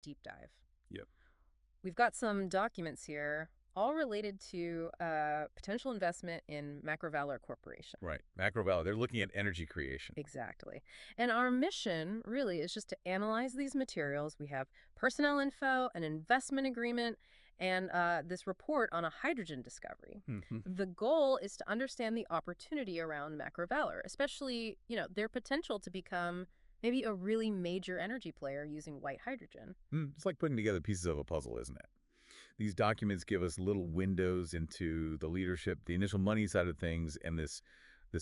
deep dive. Yep. We've got some documents here, all related to potential investment in MacroValor Corporation. Right. MacroValor, they're looking at energy creation. Exactly. And our mission really is just to analyze these materials. We have personnel info, an investment agreement, and this report on a hydrogen discovery. Mm-hmm. The goal is to understand the opportunity around MacroValor, especially, their potential to become maybe a really major energy player using white hydrogen. It's like putting together pieces of a puzzle, isn't it? These documents give us little windows into the leadership, the initial money side of things, and this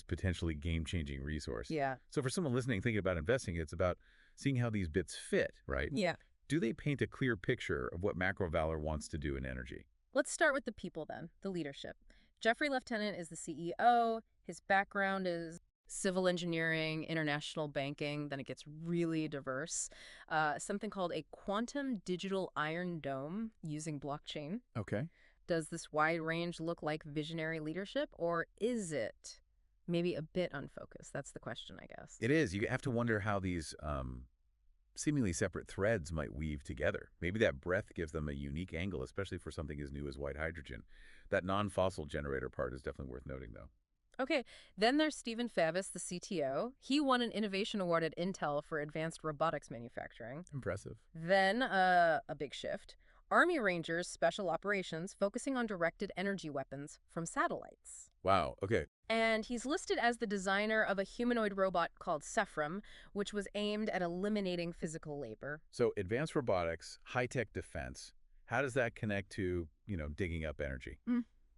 potentially game-changing resource. Yeah. So for someone listening, thinking about investing, it's about seeing how these bits fit, right? Yeah. Do they paint a clear picture of what MacroValor wants to do in energy? Let's start with the people then, the leadership. Jeffrey Lieutenant is the CEO. His background is civil engineering, international banking. Then it gets really diverse. Something called a quantum digital iron dome using blockchain. Okay. Does this wide range look like visionary leadership, or is it maybe a bit unfocused? That's the question, I guess. It is. You have to wonder how these seemingly separate threads might weave together. Maybe that breadth gives them a unique angle, especially for something as new as white hydrogen. That non-fossil generator part is definitely worth noting, though. Okay, then there's Stephen Favis, the CTO. He won an innovation award at Intel for advanced robotics manufacturing. Impressive. Then a big shift. Army Rangers Special Operations focusing on directed energy weapons from satellites. Wow. Okay. And he's listed as the designer of a humanoid robot called Sephram, which was aimed at eliminating physical labor. So advanced robotics, high-tech defense, how does that connect to, digging up energy?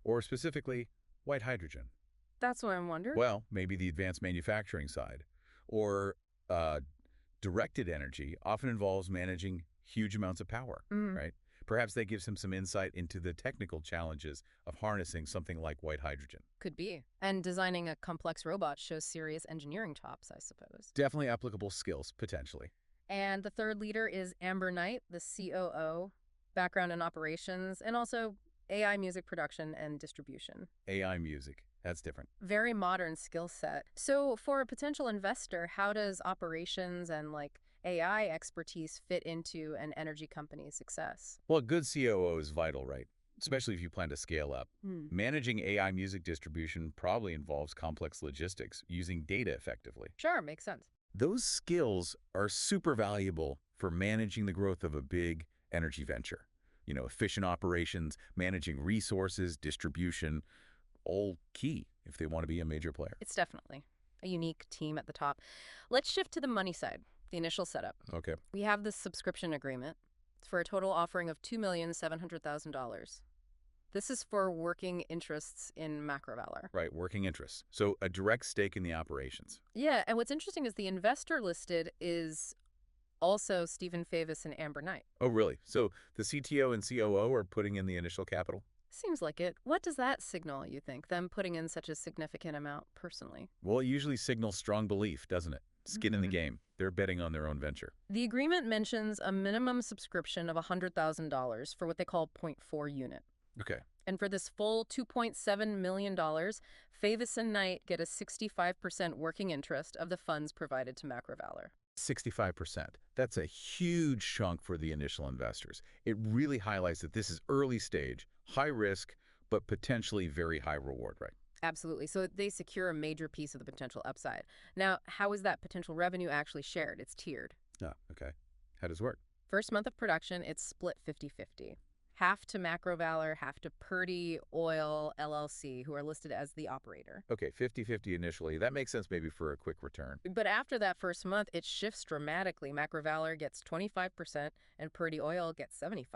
Or specifically, white hydrogen? That's what I'm wondering. Well, maybe the advanced manufacturing side. Or directed energy often involves managing huge amounts of power, right? Perhaps that gives him some insight into the technical challenges of harnessing something like white hydrogen. Could be. And designing a complex robot shows serious engineering chops, I suppose. Definitely applicable skills, potentially. And the third leader is Amber Knight, the COO, background in operations, and also AI music production and distribution. AI music, that's different. Very modern skill set. So for a potential investor, how does operations and AI expertise fit into an energy company's success? Well, a good COO is vital, right? Especially if you plan to scale up. Managing AI music distribution probably involves complex logistics, using data effectively. Sure, makes sense. Those skills are super valuable for managing the growth of a big energy venture. Efficient operations, managing resources, distribution, all key if they want to be a major player. It's definitely a unique team at the top. Let's shift to the money side, the initial setup. Okay. We have this subscription agreement for a total offering of $2,700,000. This is for working interests in MacroValor. Right, working interests. So a direct stake in the operations. Yeah, and what's interesting is the investor listed is also Stephen Favis and Amber Knight. Oh, really? So the CTO and COO are putting in the initial capital? Seems like it. What does that signal, you think, them putting in such a significant amount personally? Well, it usually signals strong belief, doesn't it? Skin in the game. They're betting on their own venture. The agreement mentions a minimum subscription of $100,000 for what they call 0.4 unit. Okay. And for this full $2.7 million, Favis and Knight get a 65% working interest of the funds provided to MacroValor. 65%. That's a huge chunk for the initial investors. It really highlights that this is early stage, high risk, but potentially very high reward, right? Absolutely. So they secure a major piece of the potential upside. Now, how is that potential revenue actually shared? It's tiered. Ah, okay. How does it work? First month of production, it's split 50-50. Half to MacroValor, half to Purdy Oil LLC, who are listed as the operator. Okay, 50-50 initially. That makes sense maybe for a quick return. But after that first month, it shifts dramatically. MacroValor gets 25% and Purdy Oil gets 75%.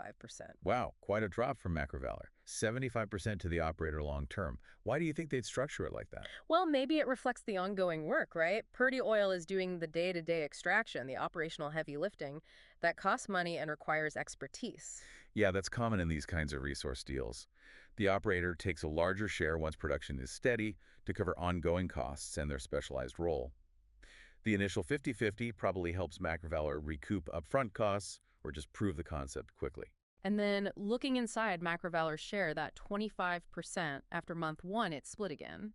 Wow, quite a drop from MacroValor. 75% to the operator long term. Why do you think they'd structure it like that? Well, maybe it reflects the ongoing work, right? Purdy Oil is doing the day-to-day extraction, the operational heavy lifting that costs money and requires expertise. Yeah, that's common in these kinds of resource deals. The operator takes a larger share once production is steady to cover ongoing costs and their specialized role. The initial 50-50 probably helps MacroValor recoup upfront costs or just prove the concept quickly. And then looking inside MacroValor's share, that 25%, after month one, it's split again.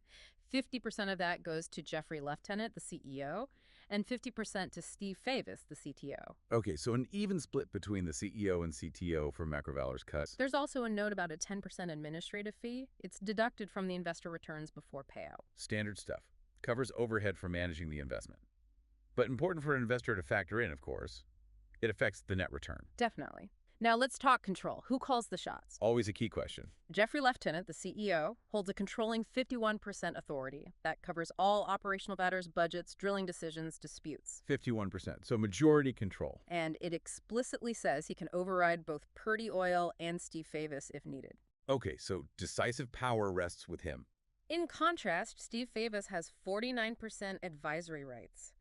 50% of that goes to Jeffrey Lieutenant, the CEO, and 50% to Steve Favis, the CTO. Okay, so an even split between the CEO and CTO for MacroValor's cuts. There's also a note about a 10% administrative fee. It's deducted from the investor returns before payout. Standard stuff. Covers overhead for managing the investment. But important for an investor to factor in, of course. It affects the net return. Definitely. Now let's talk control. Who calls the shots? Always a key question. Jeffrey Lieutenant, the CEO, holds a controlling 51% authority. That covers all operational matters, budgets, drilling decisions, disputes. 51%, so majority control. And it explicitly says he can override both Purdy Oil and Steve Favis if needed. Okay, so decisive power rests with him. In contrast, Steve Favis has 49% advisory rights.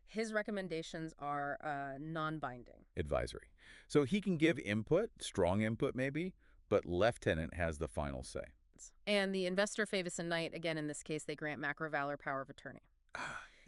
His recommendations are non-binding. Advisory. So he can give input, strong input maybe, but Lieutenant has the final say. And the investor Favis and Knight, again in this case, they grant MacroValor power of attorney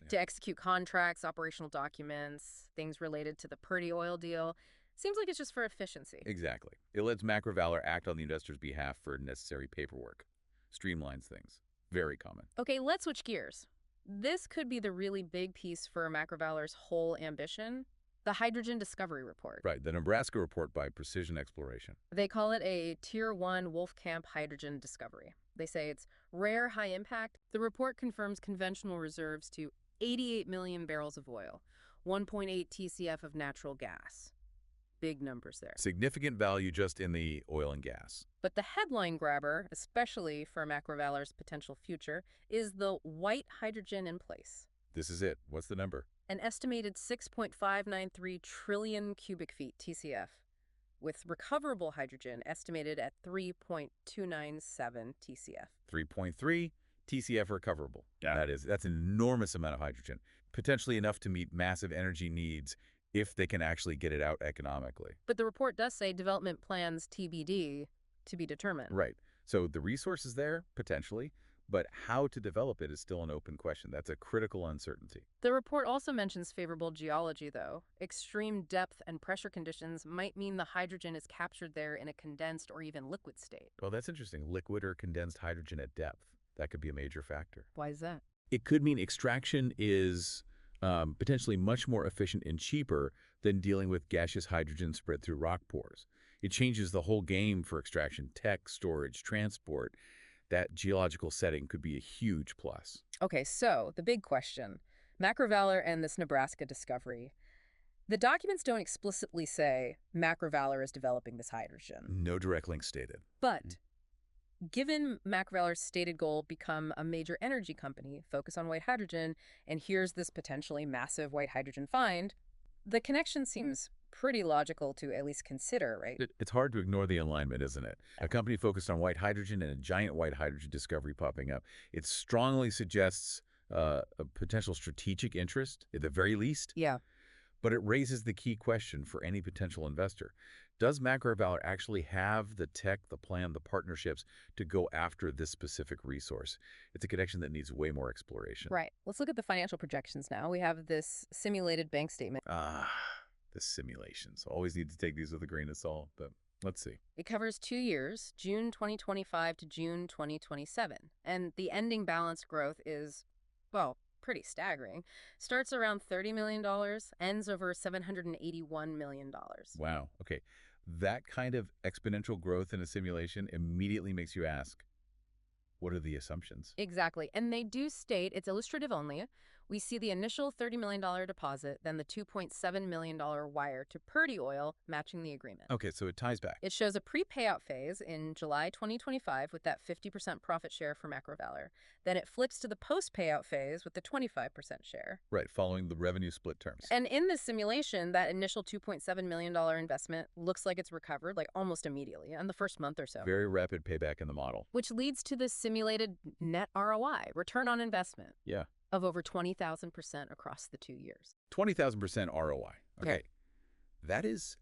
to execute contracts, operational documents, things related to the Purdy Oil deal. Seems like it's just for efficiency. Exactly. It lets MacroValor act on the investor's behalf for necessary paperwork. Streamlines things. Very common. Okay, let's switch gears. This could be the really big piece for MacroValor's whole ambition, the Hydrogen Discovery Report. Right, the Nebraska report by Precision Exploration. They call it a Tier 1 Wolfcamp hydrogen discovery. They say it's rare, high impact. The report confirms conventional reserves to 88 million barrels of oil, 1.8 TCF of natural gas. Big numbers there. Significant value just in the oil and gas. But the headline grabber, especially for MacroValor's potential future, is the white hydrogen in place. This is it. What's the number? An estimated 6.593 trillion cubic feet TCF, with recoverable hydrogen estimated at 3.297 TCF. 3.3 TCF recoverable. Yeah. That's an enormous amount of hydrogen, potentially enough to meet massive energy needs if they can actually get it out economically. But the report does say development plans TBD, to be determined. Right. So the resource is there, potentially, but how to develop it is still an open question. That's a critical uncertainty. The report also mentions favorable geology, though. Extreme depth and pressure conditions might mean the hydrogen is captured there in a condensed or even liquid state. Well, that's interesting. Liquid or condensed hydrogen at depth. That could be a major factor. Why is that? It could mean extraction is potentially much more efficient and cheaper than dealing with gaseous hydrogen spread through rock pores. It changes the whole game for extraction tech, storage, transport. That geological setting could be a huge plus. Okay, so the big question, MacroValor and this Nebraska discovery. The documents don't explicitly say MacroValor is developing this hydrogen. No direct link stated. But given MacroValor's stated goal, become a major energy company, focus on white hydrogen, and here's this potentially massive white hydrogen find, the connection seems pretty logical to at least consider, right? It's hard to ignore the alignment, isn't it? A company focused on white hydrogen and a giant white hydrogen discovery popping up. It strongly suggests a potential strategic interest, at the very least. Yeah. But it raises the key question for any potential investor. Does MacroValor actually have the tech, the plan, the partnerships to go after this specific resource? It's a connection that needs way more exploration. Right. Let's look at the financial projections now. We have this simulated bank statement. The simulations. Always need to take these with a grain of salt, but let's see. It covers 2 years, June 2025 to June 2027. And the ending balance growth is, well, pretty staggering. Starts around $30 million, ends over $781 million. Wow. Okay. That kind of exponential growth in a simulation immediately makes you ask, what are the assumptions? Exactly. And they do state, it's illustrative only, we see the initial $30 million deposit, then the $2.7 million wire to Purdy Oil matching the agreement. Okay, so it ties back. It shows a pre-payout phase in July 2025 with that 50% profit share for MacroValor. Then it flips to the post-payout phase with the 25% share. Right, following the revenue split terms. And in this simulation, that initial $2.7 million investment looks like it's recovered like almost immediately in the first month or so. Very rapid payback in the model. Which leads to this simulated net ROI, return on investment. Yeah. Of over 20,000% across the 2 years. 20,000% ROI. Okay. That is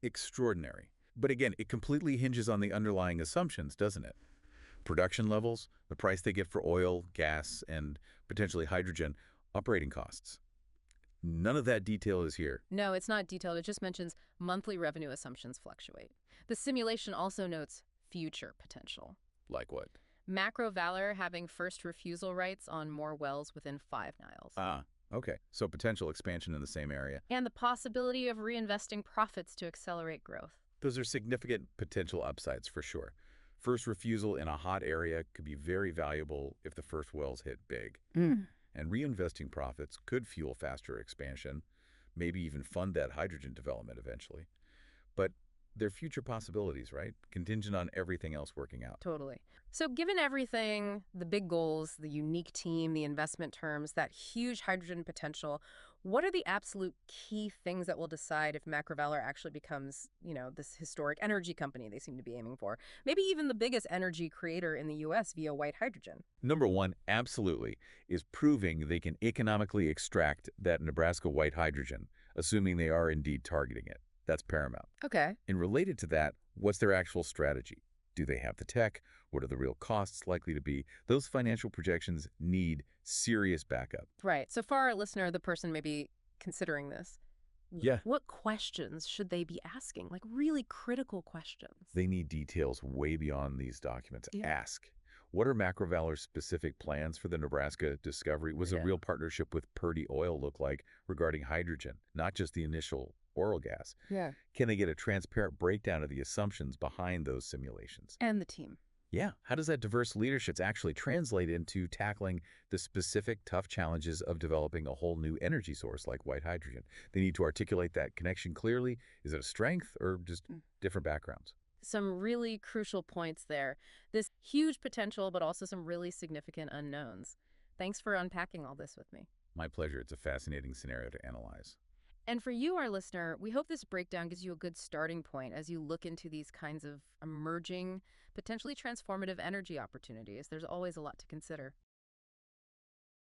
extraordinary. But again, it completely hinges on the underlying assumptions, doesn't it? Production levels, the price they get for oil, gas, and potentially hydrogen, operating costs. None of that detail is here. No, it's not detailed. It just mentions monthly revenue assumptions fluctuate. The simulation also notes future potential. Like what? MacroValor having first refusal rights on more wells within 5 miles. Okay, so potential expansion in the same area. and the possibility of reinvesting profits to accelerate growth. Those are significant potential upsides for sure. First refusal in a hot area could be very valuable if the first wells hit big. Mm. And reinvesting profits could fuel faster expansion, maybe even fund that hydrogen development eventually. But they're future possibilities, right? Contingent on everything else working out. Totally. So, given everything, the big goals, the unique team, the investment terms, that huge hydrogen potential, what are the absolute key things that will decide if MacroValor actually becomes, this historic energy company they seem to be aiming for? Maybe even the biggest energy creator in the U.S. via white hydrogen. Number one, absolutely, is proving they can economically extract that Nebraska white hydrogen, assuming they are indeed targeting it. That's paramount. Okay. And related to that, what's their actual strategy? Do they have the tech? What are the real costs likely to be? Those financial projections need serious backup. Right. So, for our listener, the person maybe considering this, Yeah. what questions should they be asking? Like really critical questions. They need details way beyond these documents. Yeah. Ask, what are MacroValor's specific plans for the Nebraska discovery? Was a Yeah. real partnership with Purdy Oil look like regarding hydrogen, not just the initial oil gas? Yeah. Can they get a transparent breakdown of the assumptions behind those simulations? And the team. Yeah, how does that diverse leadership actually translate into tackling the specific tough challenges of developing a whole new energy source like white hydrogen? They need to articulate that connection clearly. Is it a strength or just different backgrounds? Some really crucial points there. This huge potential, but also some really significant unknowns. Thanks for unpacking all this with me. My pleasure. It's a fascinating scenario to analyze. And for you, our listener, we hope this breakdown gives you a good starting point as you look into these kinds of emerging, potentially transformative energy opportunities. There's always a lot to consider.